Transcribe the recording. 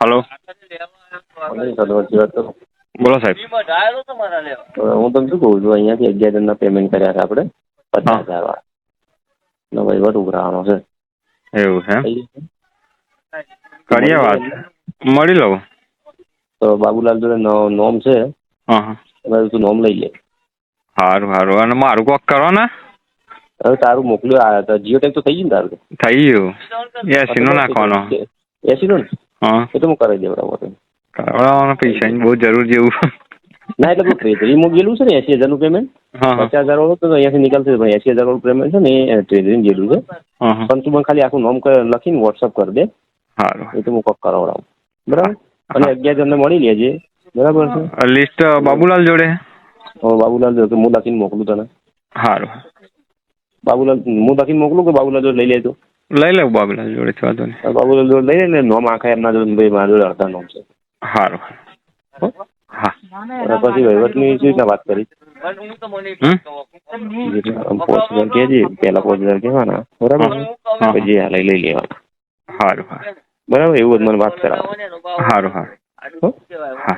Hello. બોલો સાહેબ. હું તમને શું કહું છું, અહીંયાથી 11 જણના પેમેન્ટ કર્યા છે આપણે 50,000 વાળા વહીવટ ઉઘરાવાનો છે. એવું છે કરીએ મળી વાત, જાય મળી લઉં. તો બાબુલાલ જોડે નોમ છે, હા તમારે તું નોમ લઈ લે. સારું સારું. અને મારું કોક કરો ને. હવે તારું મોકલ્યું આ જીઓ ટેગ તો થઈ ગયું ને તારું? થઈ ગયું. 80 નો નાખવાનો. 80 નો ને? હા એ તો હું કરાવી દેવડાવું. કરાવવાનો પૈસાની બહુ જરૂર જેવું. ના એટલે પેલું ટ્રેઝરીમાં ગયેલું છે ને 80,000 નું પેમેન્ટ. હા હા 50,000 વાળું તો અહીંયાથી નીકળશે, 80,000 વાળું પેમેન્ટ છે ને એ ટ્રેઝરી ગયેલું છે. હા હા પણ તું મને ખાલી આખું નોમ લખીને વોટ્સઅપ કરી દે, સારું. એ તો હું કોક કરાવડાવું. બરાબર. અને હા 11 જણને મળી લેજે. બરાબર છે. લિસ્ટ બાબુલાલ જોડે. બાબુલાલ જોડે હું લખીને મોકલું તને. સારું. બાબુલાલ હું લખીને મોકલું કે બાબુલાલ જોડે લઈ લેજો? લઈ લઉં બાબુલાલ જોડે, વાંધો નહીં. બાબુલાલ જોડે લઈ લે. નોમ આખા એમના જોડે, ભાઈ મારા જોડે અડધા નોમ છે. સારું. હા. પછી વહીવટની શું રીતના વાત કરી? 5,000 કહેજે, પહેલા 5,000 કહેવાના. બરાબર છે. પછી આ લઈ લેવાના. સારું. બરાબર, એવું જ મને વાત કરાવો. સારું. હો? હા.